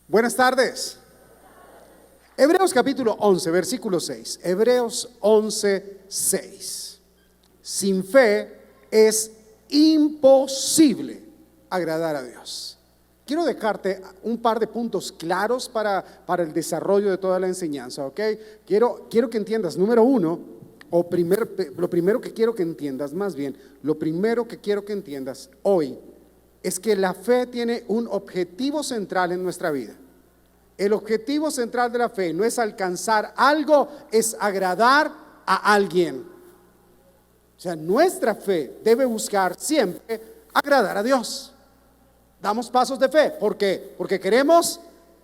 Buenas tardes. Hebreos capítulo 11, versículo 6. Hebreos 11, 6. Sin fe es imposible agradar a Dios. Quiero dejarte un par de puntos claros para el desarrollo de toda la enseñanza, ¿ok? Quiero que entiendas, número uno, lo primero que quiero que entiendas, lo primero que quiero que entiendas hoy es que la fe tiene un objetivo central en nuestra vida. El objetivo central de la fe no es alcanzar algo, es agradar a alguien. O sea, nuestra fe debe buscar siempre agradar a Dios. Damos pasos de fe. ¿Por qué? Porque queremos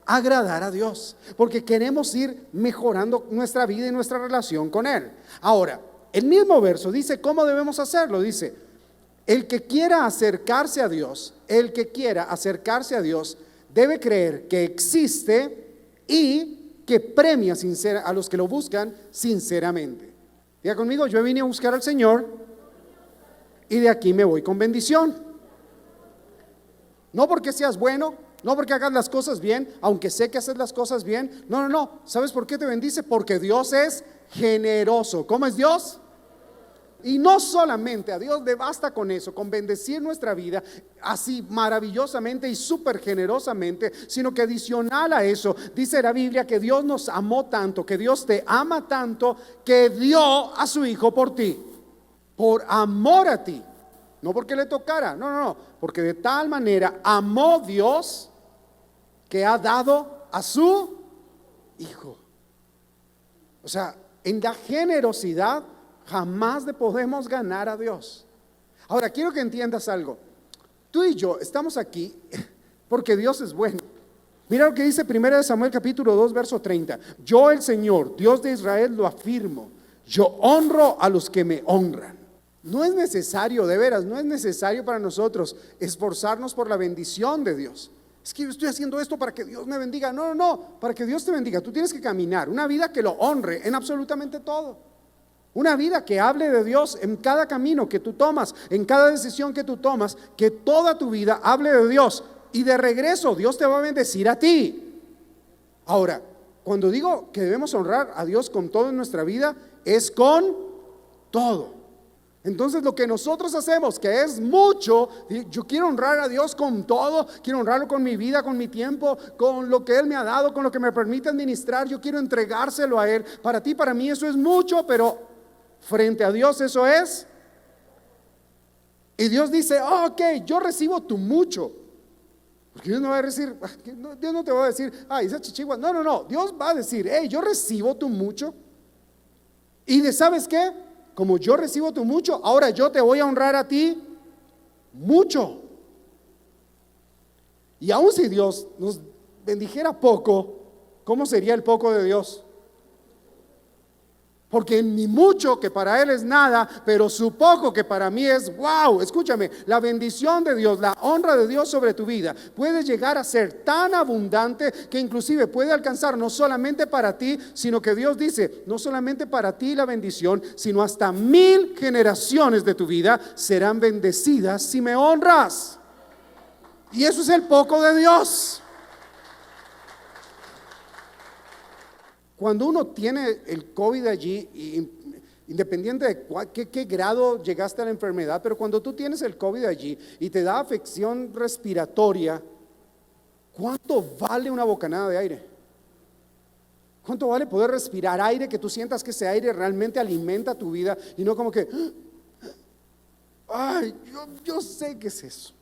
agradar a Dios, porque queremos ir mejorando nuestra vida y nuestra relación con Él. Ahora, el mismo verso dice cómo debemos hacerlo. Dice, el que quiera acercarse a Dios, debe creer que existe y que premia a los que lo buscan sinceramente. Diga conmigo, yo vine a buscar al Señor y de aquí me voy con bendición. No porque seas bueno, no porque hagas las cosas bien, aunque sé que haces las cosas bien. No. ¿Sabes por qué te bendice? Porque Dios es generoso. ¿Cómo es Dios? Y no solamente a Dios le basta con eso, con bendecir nuestra vida así maravillosamente y súper generosamente, sino que adicional a eso, dice la Biblia que Dios nos amó tanto, que Dios te ama tanto, que dio a su Hijo por ti, por amor a ti, no porque le tocara, no, porque de tal manera amó Dios que ha dado a su Hijo. O sea, en la generosidad jamás le podemos ganar a Dios. Ahora, quiero que entiendas algo. Tú y yo estamos aquí porque Dios es bueno. Mira lo que dice 1 Samuel capítulo 2, verso 30. Yo, el Señor, Dios de Israel, lo afirmo. Yo honro a los que me honran. No es necesario, de veras, no es necesario para nosotros esforzarnos por la bendición de Dios. Es que yo estoy haciendo esto para que Dios me bendiga. No, para que Dios te bendiga. Tú tienes que caminar una vida que lo honre en absolutamente todo. Una vida que hable de Dios en cada camino que tú tomas, en cada decisión que tú tomas, que toda tu vida hable de Dios. Y de regreso, Dios te va a bendecir a ti. Ahora, cuando digo que debemos honrar a Dios con todo en nuestra vida, es con todo. Entonces lo que nosotros hacemos, que es mucho, yo quiero honrar a Dios con todo, quiero honrarlo con mi vida, con mi tiempo, con lo que Él me ha dado, con lo que me permite administrar, yo quiero entregárselo a Él. Para ti, para mí eso es mucho, pero frente a Dios eso es. Y Dios dice, ok, yo recibo tu mucho. Porque Dios no va a decir, Dios no te va a decir, esa chichigua. No, Dios va a decir, yo recibo tu mucho. Y ¿sabes qué? Como yo recibo tu mucho, ahora yo te voy a honrar a ti mucho. Y aun si Dios nos bendijera poco, ¿cómo sería el poco de Dios? Porque en mi mucho, que para Él es nada, pero su poco, que para mí es wow. Escúchame, la bendición de Dios, la honra de Dios sobre tu vida puede llegar a ser tan abundante que inclusive puede alcanzar no solamente para ti, sino que Dios dice, no solamente para ti la bendición, sino hasta 1000 generaciones de tu vida serán bendecidas si me honras. Y eso es el poco de Dios. Cuando uno tiene el COVID allí, independiente de qué grado llegaste a la enfermedad, pero cuando tú tienes el COVID allí y te da afección respiratoria, ¿cuánto vale una bocanada de aire? ¿Cuánto vale poder respirar aire, que tú sientas que ese aire realmente alimenta tu vida y no como que, yo sé qué es eso?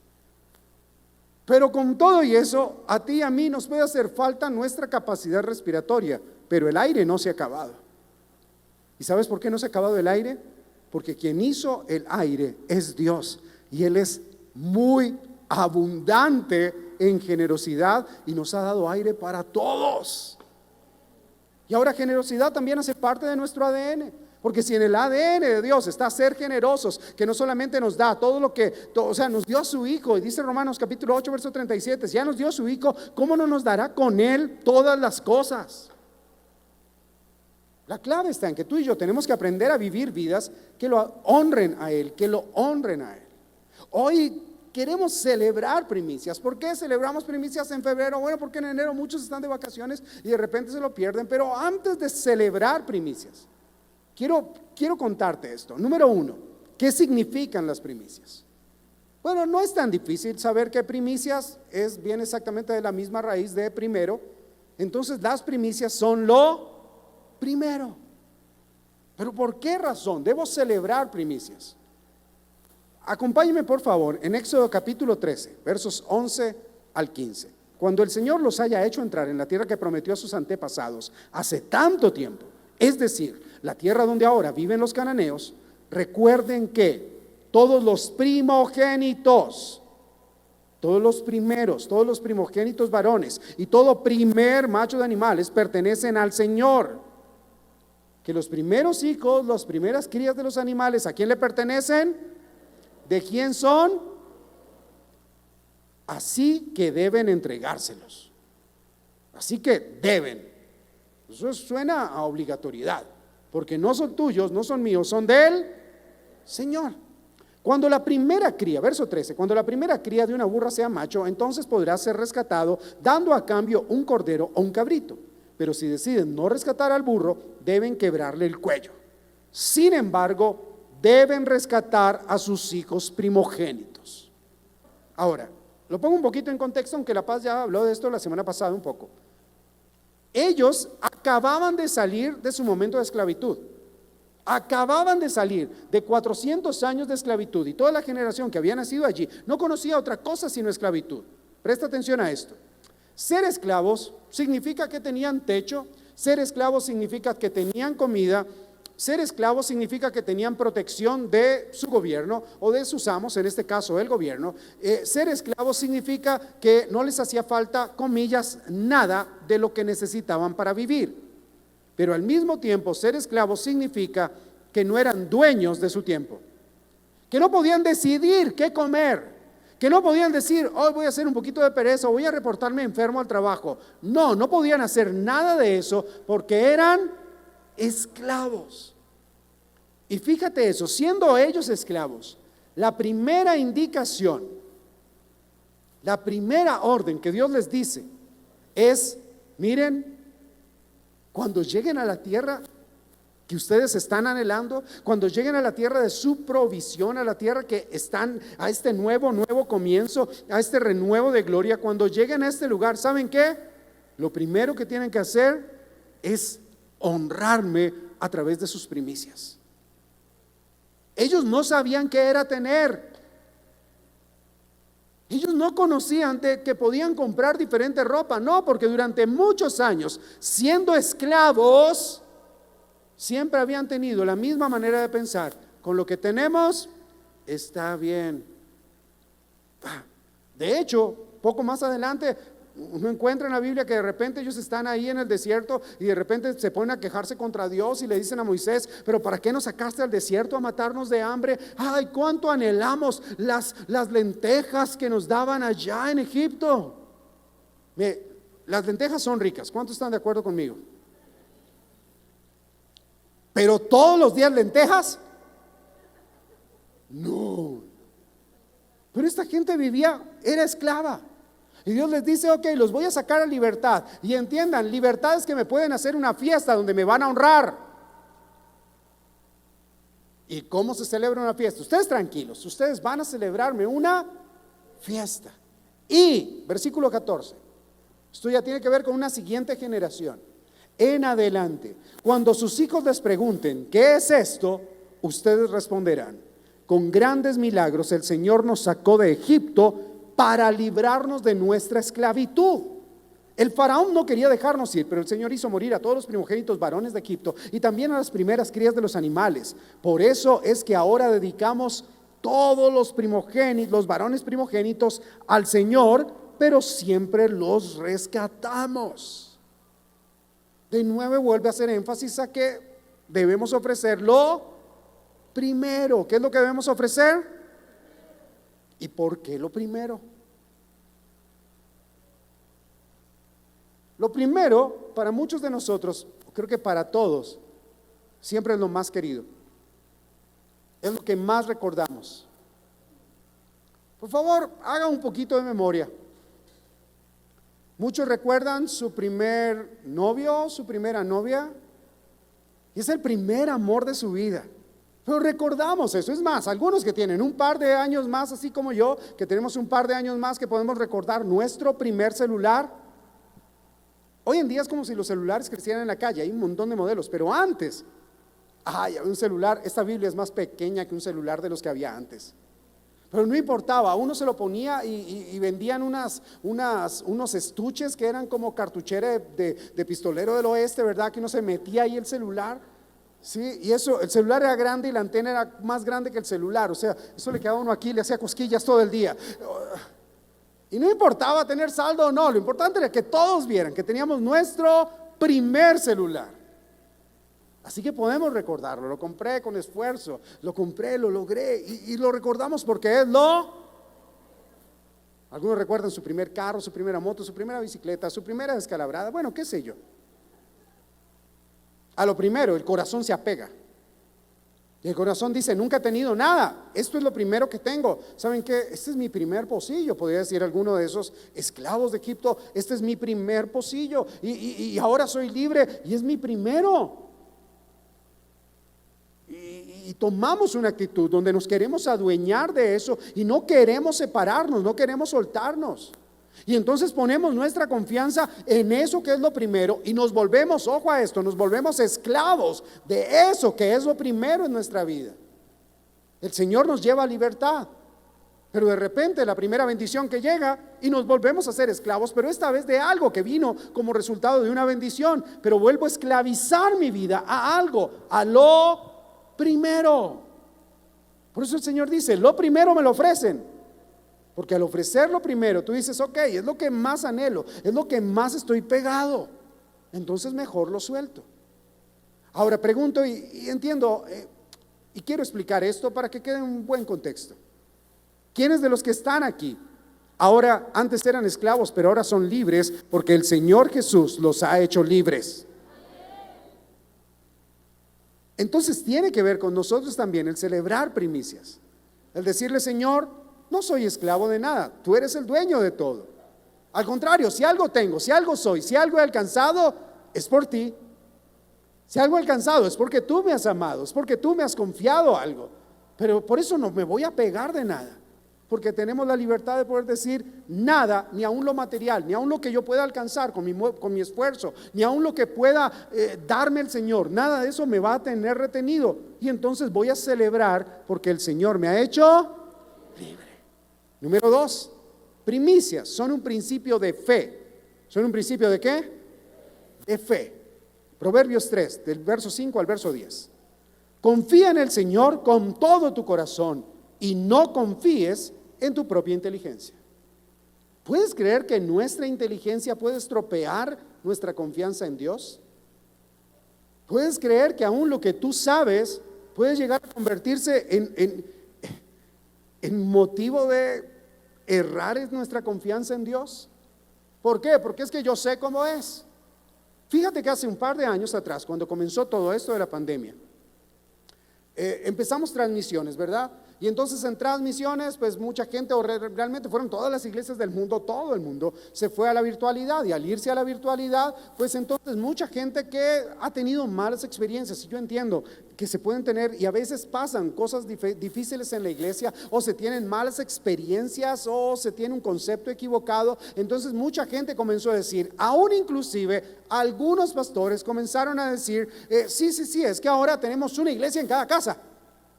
Pero con todo y eso, a ti y a mí nos puede hacer falta nuestra capacidad respiratoria, pero el aire no se ha acabado. ¿Y sabes por qué no se ha acabado el aire? Porque quien hizo el aire es Dios, y Él es muy abundante en generosidad y nos ha dado aire para todos. Y ahora generosidad también hace parte de nuestro ADN. Porque si en el ADN de Dios está ser generosos, que no solamente nos da todo lo que, o sea, nos dio a su Hijo, y dice Romanos capítulo 8, verso 37, si ya nos dio a su Hijo, ¿cómo no nos dará con Él todas las cosas? La clave está en que tú y yo tenemos que aprender a vivir vidas que lo honren a Él, que lo honren a Él. Hoy queremos celebrar primicias. ¿Por qué celebramos primicias en febrero? Bueno, porque en enero muchos están de vacaciones y de repente se lo pierden. Pero antes de celebrar primicias, quiero contarte esto. Número uno, ¿qué significan las primicias? Bueno, no es tan difícil saber que primicias viene exactamente de la misma raíz de primero. Entonces las primicias son lo primero. ¿Pero por qué razón debo celebrar primicias? Acompáñenme por favor en Éxodo capítulo 13, versos 11 al 15. Cuando el Señor los haya hecho entrar en la tierra que prometió a sus antepasados hace tanto tiempo, es decir, la tierra donde ahora viven los cananeos, recuerden que todos los primogénitos, todos los primeros, todos los primogénitos varones y todo primer macho de animales pertenecen al Señor. Que los primeros hijos, las primeras crías de los animales, ¿a quién le pertenecen? ¿De quién son? Así que deben entregárselos. Así que deben. Eso suena a obligatoriedad, porque no son tuyos, no son míos, son del Señor. Cuando la primera cría, verso 13, cuando la primera cría de una burra sea macho, entonces podrá ser rescatado, dando a cambio un cordero o un cabrito. Pero si deciden no rescatar al burro, deben quebrarle el cuello. Sin embargo, deben rescatar a sus hijos primogénitos. Ahora, lo pongo un poquito en contexto, aunque La Paz ya habló de esto la semana pasada un poco. Ellos acababan de salir de su momento de esclavitud. Acababan de salir de 400 años de esclavitud y toda la generación que había nacido allí no conocía otra cosa sino esclavitud. Presta atención a esto. Ser esclavos significa que tenían techo, ser esclavos significa que tenían comida, ser esclavos significa que tenían protección de su gobierno o de sus amos, en este caso el gobierno. Ser esclavos significa que no les hacía falta, comillas, nada de lo que necesitaban para vivir. Pero al mismo tiempo, ser esclavos significa que no eran dueños de su tiempo, que no podían decidir qué comer, que no podían decir, hoy voy a hacer un poquito de pereza o voy a reportarme enfermo al trabajo. No podían hacer nada de eso porque eran esclavos. Y fíjate eso, siendo ellos esclavos, la primera indicación, la primera orden que Dios les dice es, miren, cuando lleguen a la tierra que ustedes están anhelando, cuando lleguen a la tierra de su provisión, a la tierra que están, a este nuevo comienzo, a este renuevo de gloria, cuando lleguen a este lugar, ¿saben qué? Lo primero que tienen que hacer es honrarme a través de sus primicias. Ellos no sabían qué era tener. Ellos no conocían de que podían comprar diferente ropa, no, porque durante muchos años, siendo esclavos, siempre habían tenido la misma manera de pensar. Con lo que tenemos, está bien. De hecho, poco más adelante, uno encuentra en la Biblia que de repente ellos están ahí en el desierto y de repente se ponen a quejarse contra Dios y le dicen a Moisés, pero ¿para qué nos sacaste al desierto a matarnos de hambre? Ay, cuánto anhelamos las lentejas que nos daban allá en Egipto. Las lentejas son ricas, ¿cuántos están de acuerdo conmigo? Pero todos los días lentejas, no. Pero esta gente era esclava. Y Dios les dice, ok, los voy a sacar a libertad. Y entiendan, libertad es que me pueden hacer una fiesta donde me van a honrar. ¿Y cómo se celebra una fiesta? Ustedes tranquilos, ustedes van a celebrarme una fiesta. Y, versículo 14, esto ya tiene que ver con una siguiente generación. En adelante, cuando sus hijos les pregunten, ¿qué es esto? Ustedes responderán, con grandes milagros el Señor nos sacó de Egipto para librarnos de nuestra esclavitud. El faraón no quería dejarnos ir, pero el Señor hizo morir a todos los primogénitos varones de Egipto y también a las primeras crías de los animales. Por eso es que ahora dedicamos todos los primogénitos, los varones primogénitos al Señor, pero siempre los rescatamos. De nuevo vuelve a hacer énfasis a que debemos ofrecer lo primero. ¿Qué es lo que debemos ofrecer? ¿Y por qué lo primero? Lo primero, para muchos de nosotros, creo que para todos, siempre es lo más querido. Es lo que más recordamos. Por favor, haga un poquito de memoria. Muchos recuerdan su primer novio, su primera novia, y es el primer amor de su vida. Pero recordamos eso. Es más, algunos que tienen un par de años más, así como yo, que tenemos un par de años más, que podemos recordar nuestro primer celular. Hoy en día es como si los celulares crecieran en la calle, hay un montón de modelos, pero antes, había un celular. Esta Biblia es más pequeña que un celular de los que había antes. Pero no importaba, uno se lo ponía y vendían unos estuches que eran como cartuchera de pistolero del oeste, ¿verdad? Que uno se metía ahí el celular, ¿sí? Y eso, el celular era grande y la antena era más grande que el celular, o sea, eso le quedaba a uno aquí, le hacía cosquillas todo el día. Y no importaba tener saldo o no, lo importante era que todos vieran que teníamos nuestro primer celular. Así que podemos recordarlo. Lo compré con esfuerzo, lo compré, lo logré y lo recordamos porque es Algunos recuerdan su primer carro, su primera moto, su primera bicicleta, su primera descalabrada, bueno, qué sé yo. A lo primero, el corazón se apega. Y el corazón dice, nunca he tenido nada, esto es lo primero que tengo. ¿Saben qué? Este es mi primer pocillo, podría decir alguno de esos esclavos de Egipto, este es mi primer pocillo y ahora soy libre y es mi primero. Y tomamos una actitud donde nos queremos adueñar de eso y no queremos separarnos, no queremos soltarnos. Y entonces ponemos nuestra confianza en eso que es lo primero y nos volvemos, ojo a esto, nos volvemos esclavos de eso que es lo primero en nuestra vida. El Señor nos lleva a libertad, pero de repente la primera bendición que llega y nos volvemos a ser esclavos, pero esta vez de algo que vino como resultado de una bendición, pero vuelvo a esclavizar mi vida a algo, a lo primero. Por eso el Señor dice, lo primero me lo ofrecen. Porque al ofrecer lo primero, tú dices, ok, es lo que más anhelo, es lo que más estoy pegado, entonces mejor lo suelto. Ahora pregunto y entiendo, y quiero explicar esto para que quede en un buen contexto. ¿Quiénes de los que están aquí ahora antes eran esclavos, pero ahora son libres porque el Señor Jesús los ha hecho libres? Entonces tiene que ver con nosotros también el celebrar primicias, el decirle, Señor, no soy esclavo de nada, tú eres el dueño de todo. Al contrario, si algo tengo, si algo soy, si algo he alcanzado, es por ti. Si algo he alcanzado es porque tú me has amado, es porque tú me has confiado algo. Pero por eso no me voy a pegar de nada, porque tenemos la libertad de poder decir nada, ni aun lo material, ni aun lo que yo pueda alcanzar con mi esfuerzo, ni aun lo que pueda darme el Señor, nada de eso me va a tener retenido. Y entonces voy a celebrar porque el Señor me ha hecho libre. Número 2, primicias son un principio de fe. ¿Son un principio de qué? De fe. Proverbios 3, del verso 5 al verso 10. Confía en el Señor con todo tu corazón y no confíes en tu propia inteligencia. ¿Puedes creer que nuestra inteligencia puede estropear nuestra confianza en Dios? ¿Puedes creer que aún lo que tú sabes puede llegar a convertirse en motivo de errar en nuestra confianza en Dios? ¿Por qué? Porque es que yo sé cómo es. Fíjate que hace un par de años atrás, cuando comenzó todo esto de la pandemia, empezamos transmisiones, ¿verdad? Y entonces en transmisiones, pues mucha gente, o realmente fueron todas las iglesias del mundo, todo el mundo se fue a la virtualidad. Y al irse a la virtualidad, pues entonces mucha gente que ha tenido malas experiencias. Y yo entiendo que se pueden tener, y a veces pasan cosas difíciles en la iglesia, o se tienen malas experiencias, o se tiene un concepto equivocado. Entonces mucha gente comenzó a decir, aún inclusive algunos pastores comenzaron a decir, sí, es que ahora tenemos una iglesia en cada casa.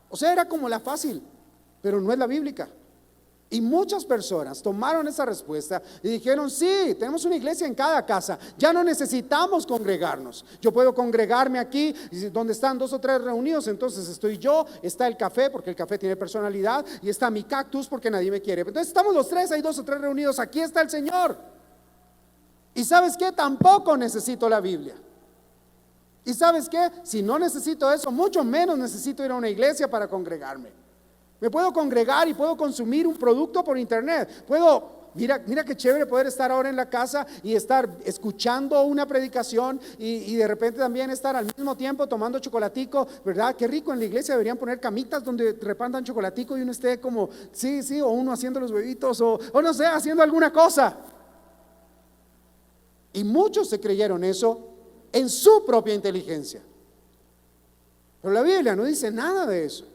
O sea, era como la fácil, pero no es la bíblica. Y muchas personas tomaron esa respuesta y dijeron, sí, tenemos una iglesia en cada casa, ya no necesitamos congregarnos. Yo puedo congregarme aquí, donde están 2 o 3 reunidos, entonces estoy yo, está el café, porque el café tiene personalidad, y está mi cactus, porque nadie me quiere. Entonces estamos los 3, hay 2 o 3 reunidos, aquí está el Señor. Y ¿sabes qué? Tampoco necesito la Biblia. ¿Y sabes qué? Si no necesito eso, mucho menos necesito ir a una iglesia para congregarme. Me puedo congregar y puedo consumir un producto por internet. Puedo Mira qué chévere poder estar ahora en la casa y estar escuchando una predicación y de repente también estar al mismo tiempo tomando chocolatico, ¿verdad? Qué rico, en la iglesia deberían poner camitas donde repartan chocolatico y uno esté como, sí, o uno haciendo los huevitos o no sé, haciendo alguna cosa. Y muchos se creyeron eso en su propia inteligencia. Pero la Biblia no dice nada de eso.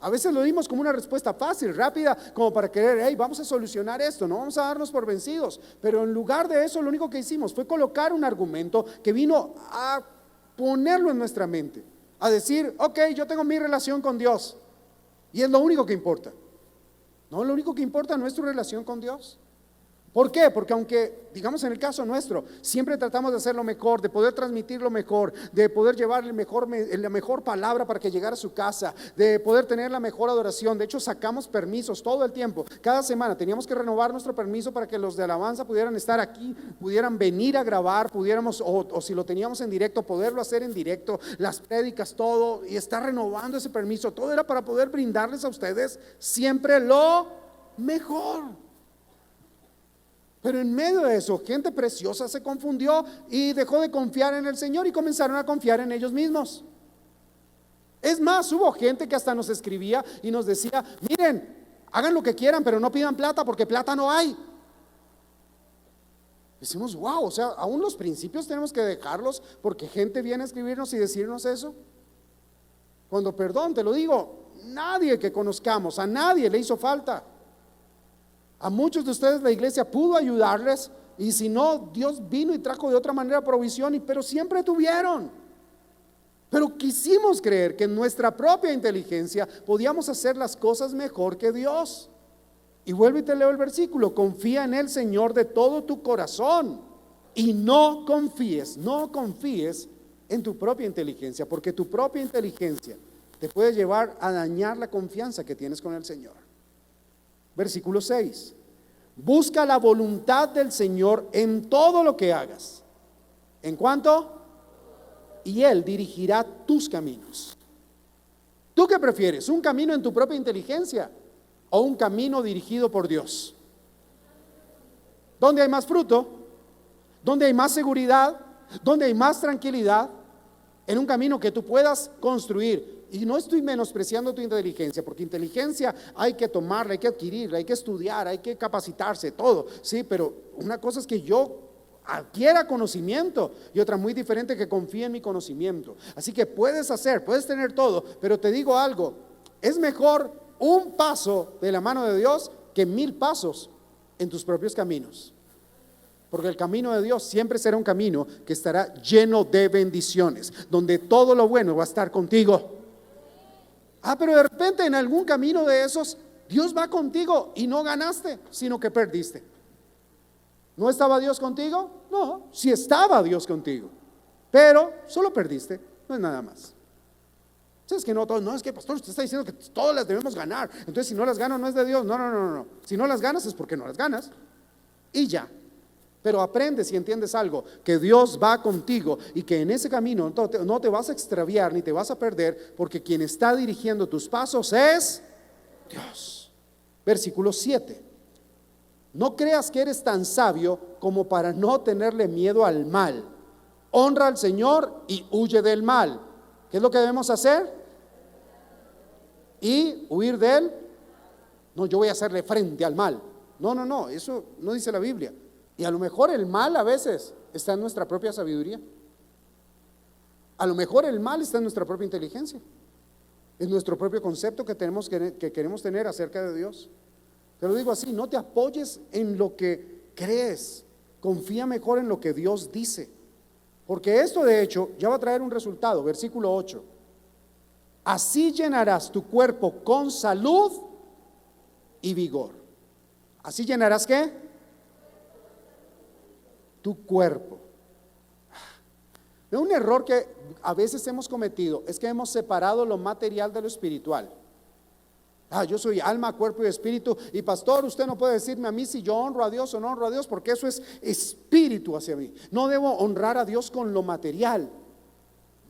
A veces lo dimos como una respuesta fácil, rápida, como para querer, hey, vamos a solucionar esto, no vamos a darnos por vencidos. Pero en lugar de eso, lo único que hicimos fue colocar un argumento que vino a ponerlo en nuestra mente, a decir, ok, yo tengo mi relación con Dios y es lo único que importa. No, lo único que importa no es tu relación con Dios. ¿Por qué? Porque aunque, digamos en el caso nuestro, siempre tratamos de hacer lo mejor, de poder transmitir lo mejor, de poder llevar la mejor palabra para que llegara a su casa, de poder tener la mejor adoración. De hecho, sacamos permisos todo el tiempo. Cada semana teníamos que renovar nuestro permiso para que los de alabanza pudieran estar aquí, pudieran venir a grabar, pudiéramos, o si lo teníamos en directo, poderlo hacer en directo, las prédicas, todo, y estar renovando ese permiso. Todo era para poder brindarles a ustedes siempre lo mejor. Pero en medio de eso, gente preciosa se confundió y dejó de confiar en el Señor y comenzaron a confiar en ellos mismos. Es más, hubo gente que hasta nos escribía y nos decía, miren, hagan lo que quieran, pero no pidan plata porque plata no hay. Decimos, wow, o sea, aún los principios tenemos que dejarlos porque gente viene a escribirnos y decirnos eso. Cuando, perdón, te lo digo, nadie que conozcamos, a nadie le hizo falta. A muchos de ustedes la iglesia pudo ayudarles y si no, Dios vino y trajo de otra manera provisión, pero siempre tuvieron. Pero quisimos creer que en nuestra propia inteligencia podíamos hacer las cosas mejor que Dios. Y vuelvo y te leo el versículo, confía en el Señor de todo tu corazón y no confíes en tu propia inteligencia, porque tu propia inteligencia te puede llevar a dañar la confianza que tienes con el Señor. Versículo 6. Busca la voluntad del Señor en todo lo que hagas. ¿En cuánto? Y Él dirigirá tus caminos. ¿Tú qué prefieres? ¿Un camino en tu propia inteligencia o un camino dirigido por Dios? ¿Dónde hay más fruto? ¿Dónde hay más seguridad? ¿Dónde hay más tranquilidad? En un camino que tú puedas construir. Y no estoy menospreciando tu inteligencia, porque inteligencia hay que tomarla, hay que adquirirla, hay que estudiar, hay que capacitarse, todo, sí, pero una cosa es que yo adquiera conocimiento y otra muy diferente que confíe en mi conocimiento. Así que puedes tener todo, pero te digo algo, es mejor un paso de la mano de Dios que 1000 pasos en tus propios caminos. Porque el camino de Dios siempre será un camino que estará lleno de bendiciones, donde todo lo bueno va a estar contigo. Pero de repente en algún camino de esos, Dios va contigo y no ganaste, sino que perdiste. ¿No estaba Dios contigo? No, sí estaba Dios contigo, pero solo perdiste, no es nada más. Es que no, es que pastor, usted está diciendo que todas las debemos ganar, entonces si no las gano no es de Dios. No, si no las ganas es porque no las ganas y ya. Pero aprendes y entiendes algo, que Dios va contigo y que en ese camino no te vas a extraviar ni te vas a perder, porque quien está dirigiendo tus pasos es Dios. Versículo 7. No creas que eres tan sabio como para no tenerle miedo al mal. Honra al Señor y huye del mal. ¿Qué es lo que debemos hacer? Y huir de él. No, yo voy a hacerle frente al mal. No, eso no dice la Biblia. Y a lo mejor el mal a veces está en nuestra propia sabiduría. A lo mejor el mal está en nuestra propia inteligencia, en nuestro propio concepto que queremos tener acerca de Dios. Te lo digo así, no te apoyes en lo que crees, confía mejor en lo que Dios dice. Porque esto de hecho ya va a traer un resultado. Versículo 8. Así llenarás tu cuerpo con salud y vigor. ¿Así llenarás qué? Tu cuerpo. Un error que a veces hemos cometido es que hemos separado lo material de lo espiritual. Yo soy alma, cuerpo y espíritu, y pastor, usted no puede decirme a mí si yo honro a Dios o no honro a Dios, porque eso es espíritu hacia mí. No debo honrar a Dios con lo material,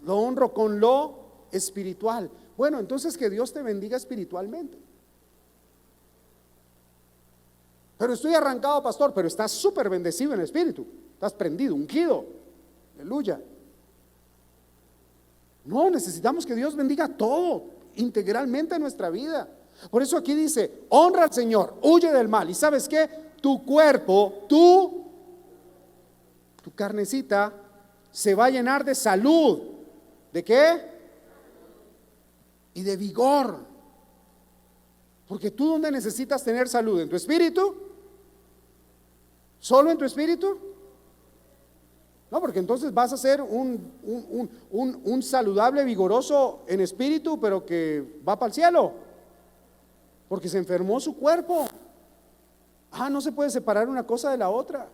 lo honro con lo espiritual. Bueno, entonces que Dios te bendiga espiritualmente. Pero estoy arrancado, pastor, pero estás súper bendecido en el espíritu, estás prendido, ungido, aleluya. No, necesitamos que Dios bendiga todo integralmente en nuestra vida. Por eso aquí dice, honra al Señor, huye del mal. Y ¿sabes qué? Tu cuerpo, tu carnecita se va a llenar de salud. ¿De qué? Y de vigor. Porque tú, ¿dónde necesitas tener salud? ¿En tu espíritu? ¿Solo en tu espíritu? No, porque entonces vas a ser un saludable, vigoroso en espíritu, pero que va para el cielo, porque se enfermó su cuerpo. No se puede separar una cosa de la otra.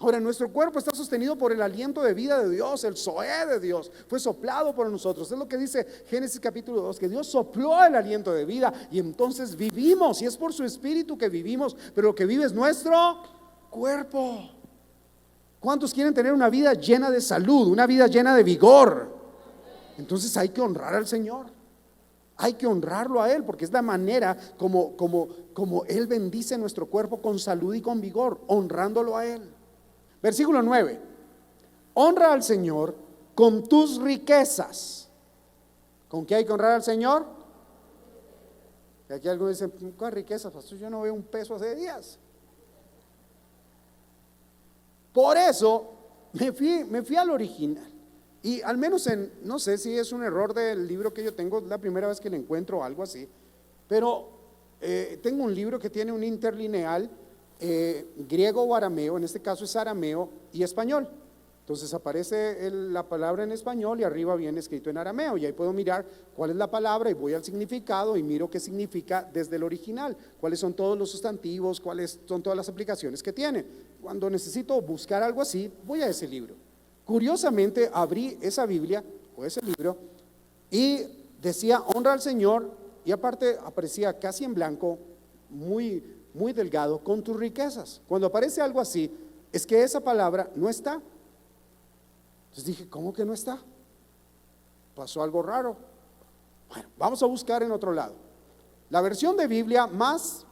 Ahora, nuestro cuerpo está sostenido por el aliento de vida de Dios, el zoé de Dios, fue soplado por nosotros. Es lo que dice Génesis capítulo 2, que Dios sopló el aliento de vida y entonces vivimos, y es por su espíritu que vivimos, pero lo que vive es nuestro cuerpo. ¿Cuántos quieren tener una vida llena de salud, una vida llena de vigor? Entonces hay que honrar al Señor, hay que honrarlo a Él, porque es la manera como Él bendice nuestro cuerpo con salud y con vigor, honrándolo a Él. Versículo 9: honra al Señor con tus riquezas. ¿Con qué hay que honrar al Señor? Y aquí algunos dicen, ¿cuál riqueza, pastor? Yo no veo un peso hace días. Por eso me fui al original. Y al menos no sé si es un error del libro que yo tengo, es la primera vez que le encuentro algo así, pero tengo un libro que tiene un interlineal griego o arameo, en este caso es arameo y español. Entonces aparece la palabra en español y arriba viene escrito en arameo, y ahí puedo mirar cuál es la palabra y voy al significado y miro qué significa desde el original, cuáles son todos los sustantivos, cuáles son todas las aplicaciones que tiene. Cuando necesito buscar algo así, voy a ese libro. Curiosamente abrí esa Biblia o ese libro y decía honra al Señor, y aparte aparecía casi en blanco, muy, muy delgado, con tus riquezas. Cuando aparece algo así, es que esa palabra no está. Entonces dije, ¿cómo que no está? Pasó algo raro. Bueno, vamos a buscar en otro lado. La versión de Biblia más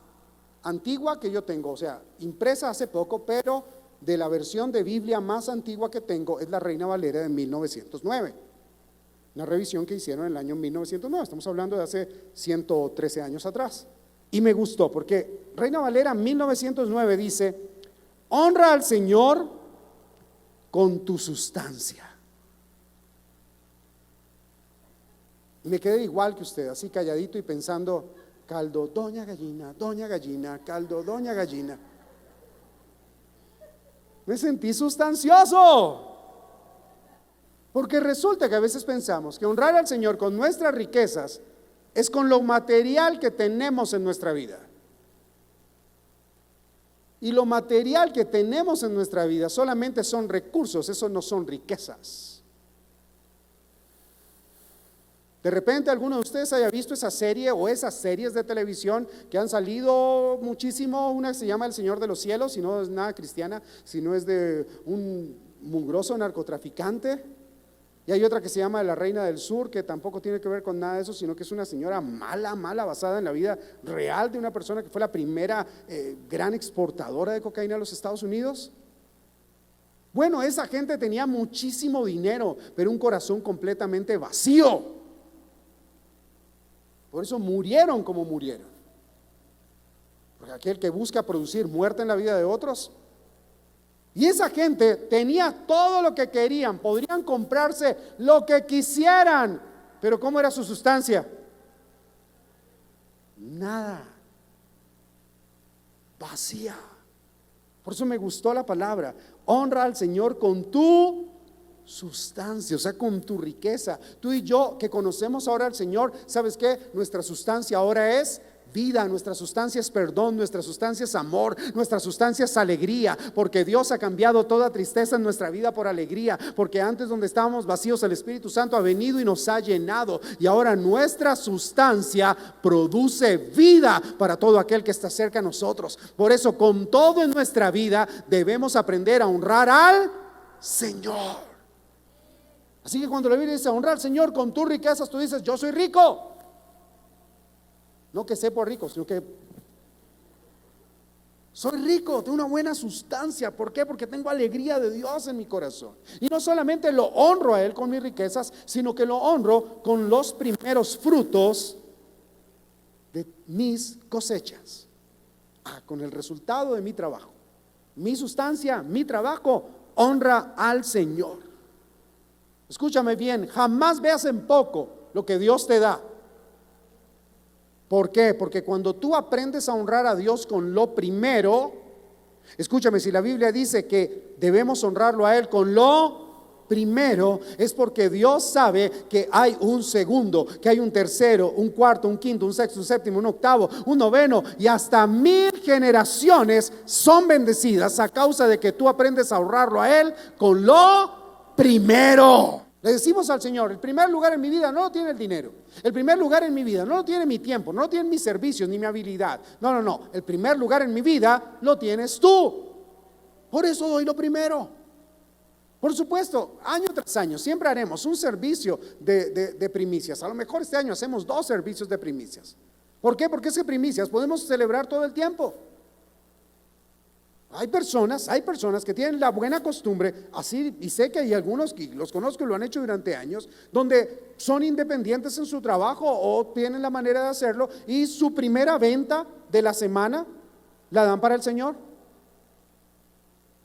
antigua que yo tengo, o sea, impresa hace poco, pero de la versión de Biblia más antigua que tengo, es la Reina Valera de 1909. Una revisión que hicieron en el año 1909, estamos hablando de hace 113 años atrás. Y me gustó porque Reina Valera 1909 dice, honra al Señor con tu sustancia. Y me quedé igual que usted, así calladito y pensando, caldo, doña gallina, caldo, doña gallina. Me sentí sustancioso. Porque resulta que a veces pensamos que honrar al Señor con nuestras riquezas es con lo material que tenemos en nuestra vida. Y lo material que tenemos en nuestra vida solamente son recursos, eso no son riquezas. De repente alguno de ustedes haya visto esa serie o esas series de televisión que han salido muchísimo. Una que se llama El Señor de los Cielos, si no es nada cristiana, si no es de un mugroso narcotraficante. Y hay otra que se llama La Reina del Sur, que tampoco tiene que ver con nada de eso, sino que es una señora mala, basada en la vida real de una persona que fue la primera gran exportadora de cocaína a los Estados Unidos. Bueno, esa gente tenía muchísimo dinero, pero un corazón completamente vacío. Por eso murieron como murieron. Porque aquel que busca producir muerte en la vida de otros. Y esa gente tenía todo lo que querían, podrían comprarse lo que quisieran, pero ¿cómo era su sustancia? Nada, vacía. Por eso me gustó la palabra, honra al Señor con tu sustancia, o sea, con tu riqueza. Tú y yo que conocemos ahora al Señor, ¿sabes qué? Nuestra sustancia ahora es vida, nuestra sustancia es perdón, nuestra sustancia es amor, nuestra sustancia es alegría, porque Dios ha cambiado toda tristeza en nuestra vida por alegría, porque antes donde estábamos vacíos el Espíritu Santo ha venido y nos ha llenado, y ahora nuestra sustancia produce vida para todo aquel que está cerca de nosotros. Por eso con todo en nuestra vida debemos aprender a honrar al Señor. Así que cuando la Biblia dice honrar al Señor con tus riquezas, tú dices, yo soy rico. No que sepa rico, sino que Soy rico, tengo una buena sustancia. ¿Por qué? Porque tengo alegría de Dios en mi corazón. Y no solamente lo honro a Él con mis riquezas, sino que lo honro con los primeros frutos de mis cosechas. Con el resultado de mi trabajo. Mi sustancia, mi trabajo, honra al Señor. Escúchame bien, jamás veas en poco lo que Dios te da. ¿Por qué? Porque cuando tú aprendes a honrar a Dios con lo primero, escúchame, si la Biblia dice que debemos honrarlo a Él con lo primero, es porque Dios sabe que hay un segundo, que hay un tercero, un cuarto, un quinto, un sexto, un séptimo, un octavo, un noveno y hasta 1000 generaciones son bendecidas a causa de que tú aprendes a honrarlo a Él con lo primero. Le decimos al Señor, el primer lugar en mi vida no lo tiene el dinero. El primer lugar en mi vida no lo tiene mi tiempo, no lo tienen mis servicios ni mi habilidad. No. El primer lugar en mi vida lo tienes tú. Por eso doy lo primero. Por supuesto, año tras año siempre haremos un servicio de primicias. A lo mejor este año hacemos 2 servicios de primicias. ¿Por qué? Porque es que primicias podemos celebrar todo el tiempo. Hay personas que tienen la buena costumbre, así, y sé que hay algunos que los conozco y lo han hecho durante años, donde son independientes en su trabajo o tienen la manera de hacerlo y su primera venta de la semana la dan para el Señor.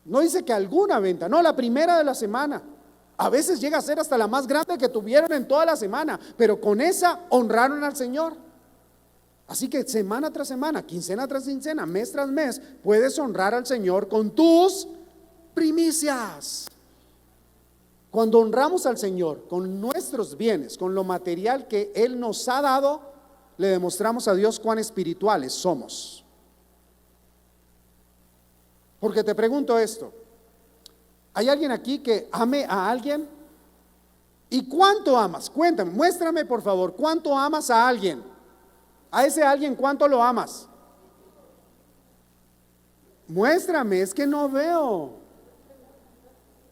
No dice que alguna venta, no, la primera de la semana. A veces llega a ser hasta la más grande que tuvieron en toda la semana, pero con esa honraron al Señor. Así que semana tras semana, quincena tras quincena, mes tras mes, puedes honrar al Señor con tus primicias. Cuando honramos al Señor con nuestros bienes, con lo material que Él nos ha dado, le demostramos a Dios cuán espirituales somos. Porque te pregunto esto, ¿hay alguien aquí que ame a alguien? ¿Y cuánto amas? Cuéntame, muéstrame por favor, ¿cuánto amas a alguien? A ese alguien, ¿cuánto lo amas? Muéstrame, es que no veo.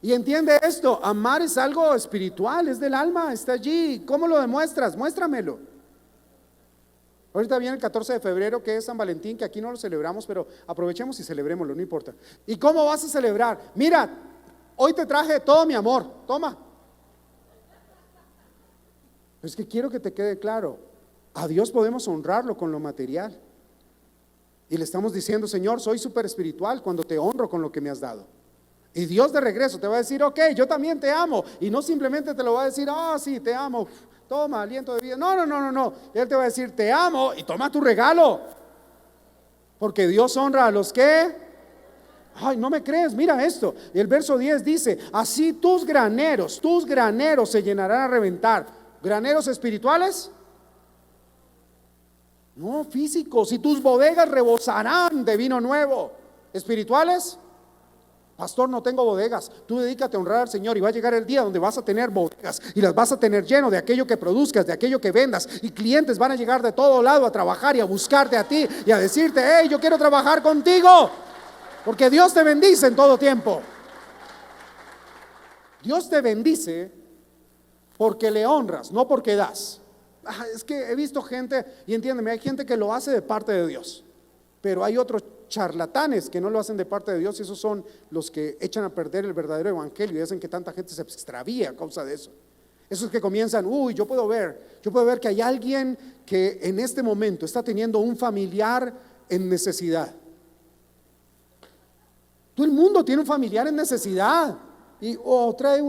Y entiende esto, amar es algo espiritual, es del alma, está allí. ¿Cómo lo demuestras? Muéstramelo. Ahorita viene el 14 de febrero, que es San Valentín, que aquí no lo celebramos, pero aprovechemos y celebrémoslo, no importa. ¿Y cómo vas a celebrar? Mira, hoy te traje todo mi amor, toma. Es que quiero que te quede claro. A Dios podemos honrarlo con lo material. Y le estamos diciendo, Señor, soy súper espiritual cuando te honro con lo que me has dado. Y Dios de regreso te va a decir, ok, yo también te amo. Y no simplemente te lo va a decir, sí, te amo, toma, aliento de vida. No. Él te va a decir, te amo y toma tu regalo. Porque Dios honra a los que... Ay, no me crees, mira esto. Y el verso 10 dice, así tus graneros se llenarán a reventar. ¿Graneros espirituales? No, físicos. Y tus bodegas rebosarán de vino nuevo. ¿Espirituales? Pastor, no tengo bodegas. Tú dedícate a honrar al Señor y va a llegar el día donde vas a tener bodegas y las vas a tener lleno de aquello que produzcas, de aquello que vendas, y clientes van a llegar de todo lado a trabajar y a buscarte a ti y a decirte, hey, yo quiero trabajar contigo, porque Dios te bendice en todo tiempo. Dios te bendice porque le honras, no porque das. Es que he visto gente, y entiéndeme, hay gente que lo hace de parte de Dios, pero hay otros charlatanes que no lo hacen de parte de Dios, y esos son los que echan a perder el verdadero evangelio y hacen que tanta gente se extravíe a causa de eso. Esos que comienzan, yo puedo ver que hay alguien que en este momento está teniendo un familiar en necesidad. Todo el mundo tiene un familiar en necesidad. Y trae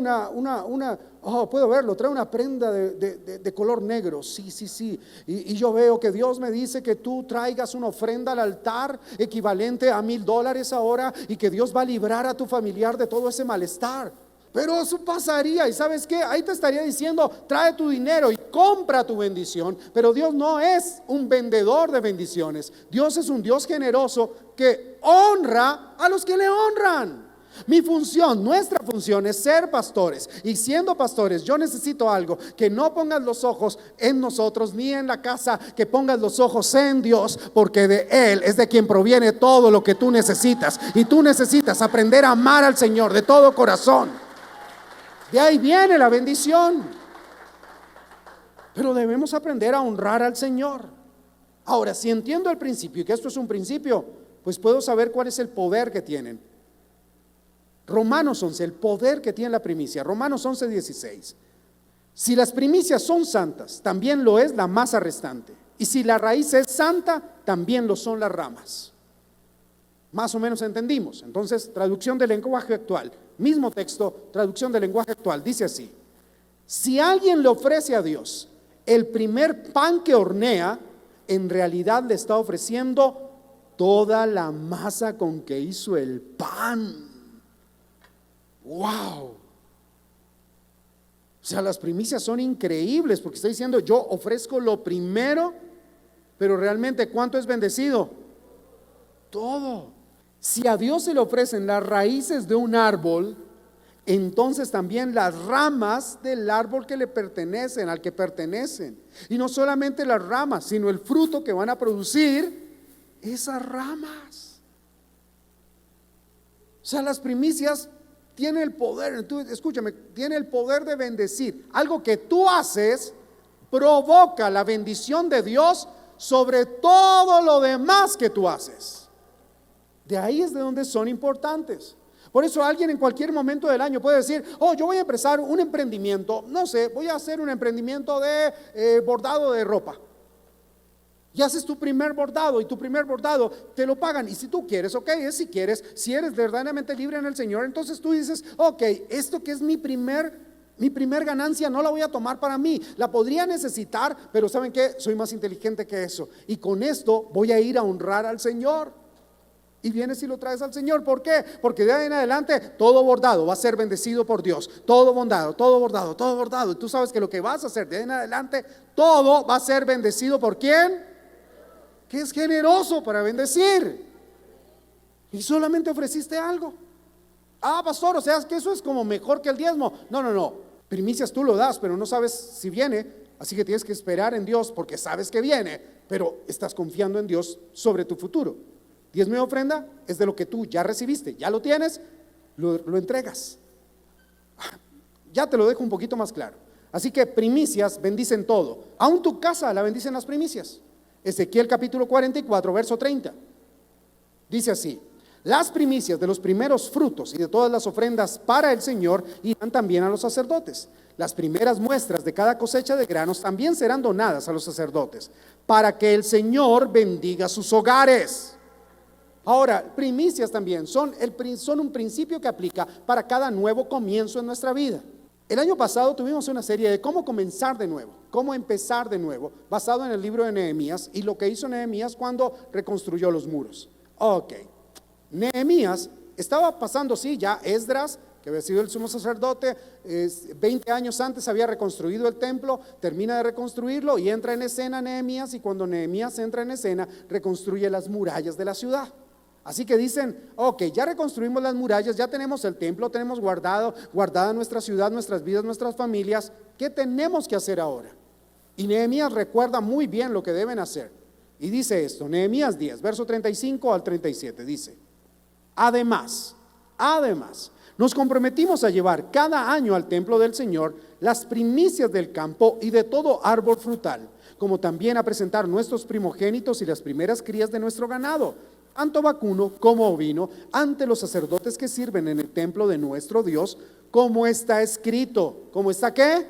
puedo verlo, trae una prenda de color negro, sí. Y yo veo que Dios me dice que tú traigas una ofrenda al altar equivalente a $1,000 ahora, y que Dios va a librar a tu familiar de todo ese malestar. Pero eso pasaría, y ¿sabes qué? Ahí te estaría diciendo, trae tu dinero y compra tu bendición. Pero Dios no es un vendedor de bendiciones. Dios es un Dios generoso que honra a los que le honran. Nuestra función es ser pastores, y siendo pastores yo necesito algo, que no pongas los ojos en nosotros ni en la casa, que pongas los ojos en Dios, porque de Él es de quien proviene todo lo que tú necesitas, y tú necesitas aprender a amar al Señor de todo corazón. De ahí viene la bendición, pero debemos aprender a honrar al Señor. Ahora, si entiendo el principio, y que esto es un principio, Pues puedo saber cuál es el poder que tienen. Romanos 11, el poder que tiene la primicia. Romanos 11:16. Si las primicias son santas, también lo es la masa restante. Y si la raíz es santa, también lo son las ramas. Más o menos entendimos. Entonces, traducción del lenguaje actual. Mismo texto, traducción del lenguaje actual. Dice así: si alguien le ofrece a Dios el primer pan que hornea, en realidad le está ofreciendo toda la masa con que hizo el pan. ¡Wow! O sea, las primicias son increíbles porque está diciendo: yo ofrezco lo primero, pero realmente ¿cuánto es bendecido? Todo. Si a Dios se le ofrecen las raíces de un árbol, entonces también las ramas del árbol que le pertenecen, al que pertenecen. Y no solamente las ramas, sino el fruto que van a producir esas ramas. O sea, las primicias tienen el poder, escúchame, tiene el poder de bendecir. Algo que tú haces provoca la bendición de Dios sobre todo lo demás que tú haces. De ahí es de donde son importantes. Por eso alguien en cualquier momento del año puede decir: oh, yo voy a empezar un emprendimiento, no sé, voy a hacer un emprendimiento de bordado de ropa. Y haces tu primer bordado, y tu primer bordado te lo pagan. Y si tú quieres, ok, es si quieres, si eres verdaderamente libre en el Señor, entonces tú dices: ok, esto que es mi primer ganancia no la voy a tomar para mí, la podría necesitar, pero ¿saben qué? Soy más inteligente que eso, y con esto voy a ir a honrar al Señor. Y vienes y lo traes al Señor. ¿Por qué? Porque de ahí en adelante todo bordado va a ser bendecido por Dios. Todo bordado, todo bordado, todo bordado. Y tú sabes que lo que vas a hacer de ahí en adelante, todo va a ser bendecido ¿por quién? Que es generoso para bendecir. Y solamente ofreciste algo. Ah, pastor, o sea, es que eso es como mejor que el diezmo. No. Primicias tú lo das, pero no sabes si viene. Así que tienes que esperar en Dios porque sabes que viene, pero estás confiando en Dios sobre tu futuro. Diezmo y ofrenda es de lo que tú ya recibiste, ya lo tienes, lo entregas. Ya te lo dejo un poquito más claro. Así que primicias bendicen todo. Aún tu casa la bendicen las primicias. Ezequiel capítulo 44, verso 30. Dice así: las primicias de los primeros frutos y de todas las ofrendas para el Señor irán también a los sacerdotes. Las primeras muestras de cada cosecha de granos también serán donadas a los sacerdotes, para que el Señor bendiga sus hogares. Ahora, primicias también son un principio que aplica para cada nuevo comienzo en nuestra vida. El año pasado tuvimos una serie de cómo comenzar de nuevo, cómo empezar de nuevo, basado en el libro de Nehemías y lo que hizo Nehemías cuando reconstruyó los muros. Ok, Nehemías estaba pasando, sí, ya Esdras, que había sido el sumo sacerdote, 20 años antes había reconstruido el templo, termina de reconstruirlo y entra en escena Nehemías, y cuando Nehemías entra en escena, reconstruye las murallas de la ciudad. Así que dicen: ok, ya reconstruimos las murallas, ya tenemos el templo, tenemos guardada nuestra ciudad, nuestras vidas, nuestras familias. ¿Qué tenemos que hacer ahora? Y Nehemías recuerda muy bien lo que deben hacer. Y dice esto, Nehemías 10, verso 35 al 37, dice: Además, nos comprometimos a llevar cada año al templo del Señor las primicias del campo y de todo árbol frutal, como también a presentar nuestros primogénitos y las primeras crías de nuestro ganado, tanto vacuno como ovino, ante los sacerdotes que sirven en el templo de nuestro Dios, como está escrito. ¿Cómo está qué?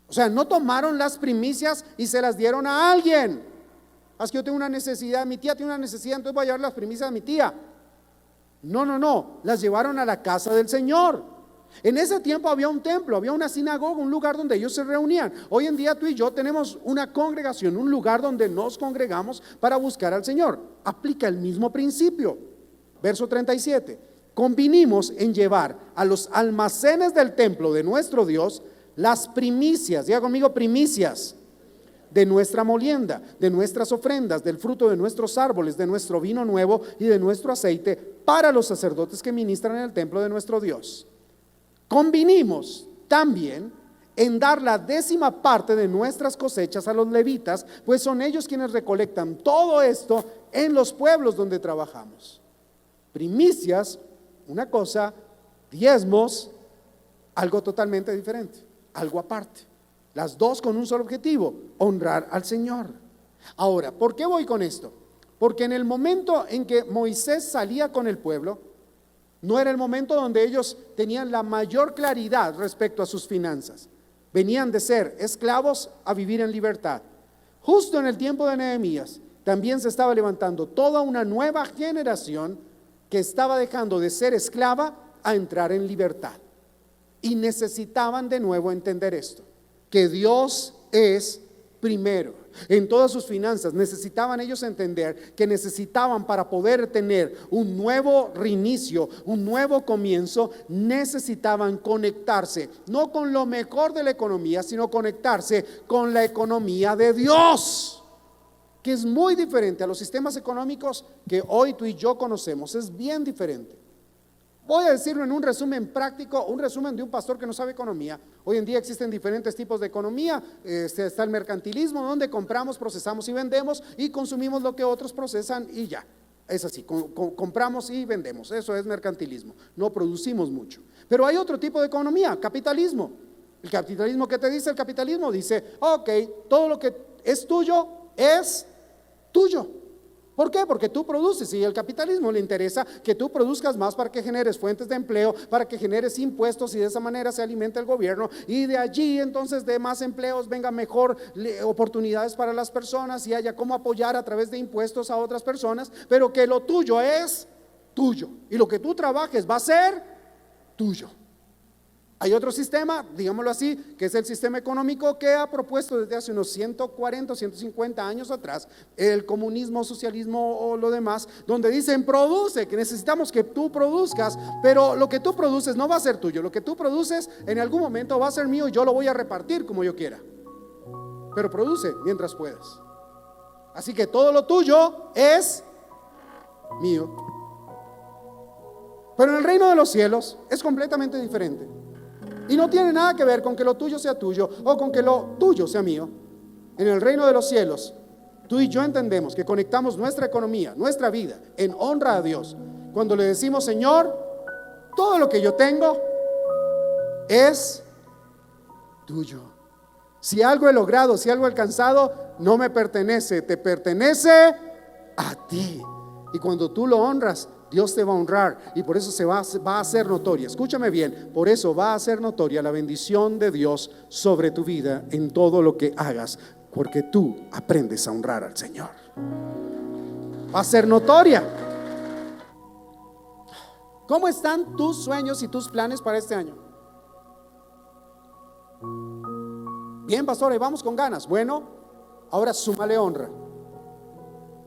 O sea, no tomaron las primicias y se las dieron a alguien. Es que yo tengo una necesidad, mi tía tiene una necesidad, entonces voy a llevar las primicias a mi tía. No, las llevaron a la casa del Señor. En ese tiempo había un templo, había una sinagoga, un lugar donde ellos se reunían. Hoy en día tú y yo tenemos una congregación, un lugar donde nos congregamos para buscar al Señor. Aplica el mismo principio. Verso 37: convinimos en llevar a los almacenes del templo de nuestro Dios las primicias, diga conmigo, primicias de nuestra molienda, de nuestras ofrendas, del fruto de nuestros árboles, de nuestro vino nuevo y de nuestro aceite, para los sacerdotes que ministran en el templo de nuestro Dios. Convinimos también en dar la 10ª parte de nuestras cosechas a los levitas, pues son ellos quienes recolectan todo esto en los pueblos donde trabajamos. Primicias, una cosa; diezmos, algo totalmente diferente, algo aparte. Las dos con un solo objetivo: honrar al Señor. Ahora, ¿por qué voy con esto? Porque en el momento en que Moisés salía con el pueblo, no era el momento donde ellos tenían la mayor claridad respecto a sus finanzas. Venían de ser esclavos a vivir en libertad. Justo en el tiempo de Nehemías, también se estaba levantando toda una nueva generación que estaba dejando de ser esclava a entrar en libertad. Y necesitaban de nuevo entender esto, que Dios es primero en todas sus finanzas. Necesitaban ellos entender que necesitaban, para poder tener un nuevo reinicio, un nuevo comienzo, necesitaban conectarse, no con lo mejor de la economía, sino conectarse con la economía de Dios, que es muy diferente a los sistemas económicos que hoy tú y yo conocemos. Es bien diferente. Voy a decirlo en un resumen práctico, un resumen de un pastor que no sabe economía. Hoy en día existen diferentes tipos de economía. Está el mercantilismo, donde compramos, procesamos y vendemos, y consumimos lo que otros procesan y ya. Es así, compramos y vendemos. Eso es mercantilismo. No producimos mucho. Pero hay otro tipo de economía, capitalismo. El capitalismo, ¿qué te dice el capitalismo? Dice, ok, todo lo que es tuyo es tuyo. ¿Por qué? Porque tú produces, y al capitalismo le interesa que tú produzcas más para que generes fuentes de empleo, para que generes impuestos, y de esa manera se alimenta el gobierno, y de allí entonces de más empleos venga mejor oportunidades para las personas y haya cómo apoyar a través de impuestos a otras personas, pero que lo tuyo es tuyo y lo que tú trabajes va a ser tuyo. Hay otro sistema, digámoslo así, que es el sistema económico que ha propuesto desde hace unos 140 o 150 años atrás el comunismo, socialismo o lo demás, donde dicen produce, que necesitamos que tú produzcas, pero lo que tú produces no va a ser tuyo. Lo que tú produces en algún momento va a ser mío y yo lo voy a repartir como yo quiera, pero produce mientras puedas. Así que todo lo tuyo es mío. Pero en el reino de los cielos es completamente diferente. Y no tiene nada que ver con que lo tuyo sea tuyo o con que lo tuyo sea mío. En el reino de los cielos, tú y yo entendemos que conectamos nuestra economía, nuestra vida, en honra a Dios, cuando le decimos: Señor, todo lo que yo tengo es tuyo. Si algo he logrado, si algo he alcanzado, no me pertenece, te pertenece a ti. Y cuando tú lo honras, Dios te va a honrar, y por eso va a hacer notoria, escúchame bien, por eso va a hacer notoria la bendición de Dios sobre tu vida en todo lo que hagas, porque tú aprendes a honrar al Señor. Va a ser notoria. ¿Cómo están tus sueños y tus planes para este año? Bien, pastor, y vamos con ganas. Bueno, ahora súmale honra.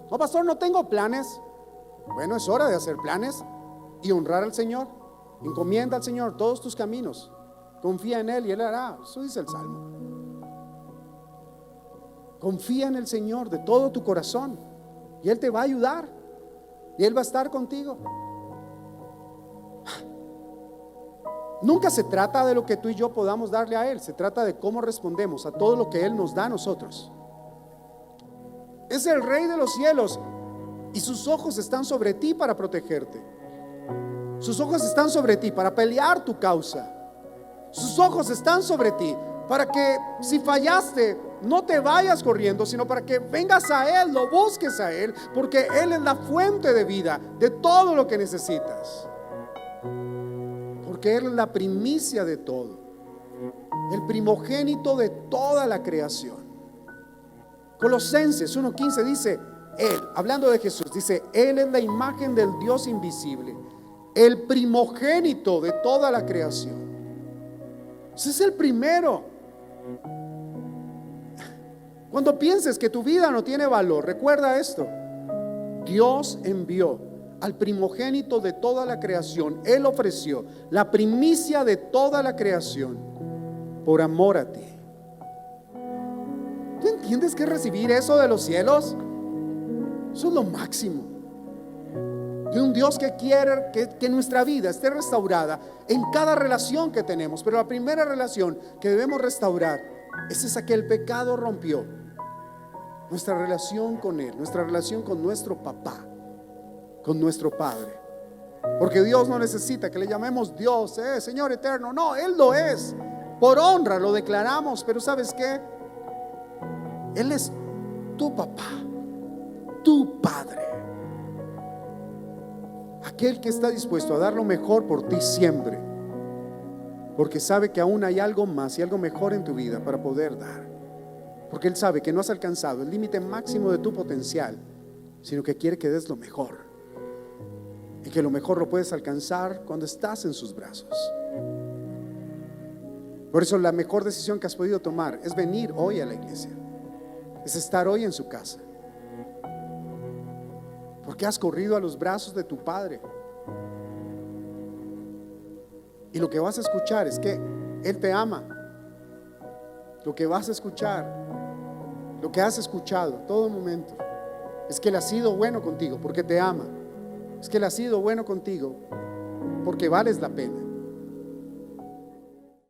No, pastor, no tengo planes. Bueno, es hora de hacer planes y honrar al Señor. Encomienda al Señor todos tus caminos, confía en Él y Él hará. Eso dice el Salmo. Confía en el Señor de todo tu corazón y Él te va a ayudar y Él va a estar contigo. Nunca se trata de lo que tú y yo podamos darle a Él, se trata de cómo respondemos a todo lo que Él nos da a nosotros. Es el Rey de los cielos y sus ojos están sobre ti para protegerte. Sus ojos están sobre ti para pelear tu causa. Sus ojos están sobre ti para que, si fallaste, no te vayas corriendo, sino para que vengas a Él, lo busques a Él, porque Él es la fuente de vida, de todo lo que necesitas. Porque Él es la primicia de todo, el primogénito de toda la creación. Colosenses 1:15 dice: Él, hablando de Jesús, dice: Él es la imagen del Dios invisible, el primogénito de toda la creación. Ese es el primero. Cuando pienses que tu vida no tiene valor, recuerda esto: Dios envió al primogénito de toda la creación. Él ofreció la primicia de toda la creación por amor a ti. ¿Tú entiendes qué es recibir eso de los cielos? Eso es lo máximo. De un Dios que quiere que nuestra vida esté restaurada en cada relación que tenemos. Pero la primera relación que debemos restaurar es esa que el pecado rompió: nuestra relación con Él, nuestra relación con nuestro papá, con nuestro Padre. Porque Dios no necesita que le llamemos Dios, Señor eterno. No, Él lo es. Por honra lo declaramos. Pero ¿sabes qué? Él es tu papá, tu Padre. aquel que está dispuesto a dar lo mejor por ti siempre, porque sabe que aún hay algo más y algo mejor en tu vida para poder dar, porque Él sabe que no has alcanzado el límite máximo de tu potencial, sino que quiere que des lo mejor, y que lo mejor lo puedes alcanzar cuando estás en sus brazos. Por eso la mejor decisión que has podido tomar es venir hoy a la iglesia, es estar hoy en su casa, porque has corrido a los brazos de tu Padre. Y lo que vas a escuchar es que Él te ama. Lo que vas a escuchar, lo que has escuchado todo momento, es que Él ha sido bueno contigo porque te ama. Es que Él ha sido bueno contigo porque vales la pena.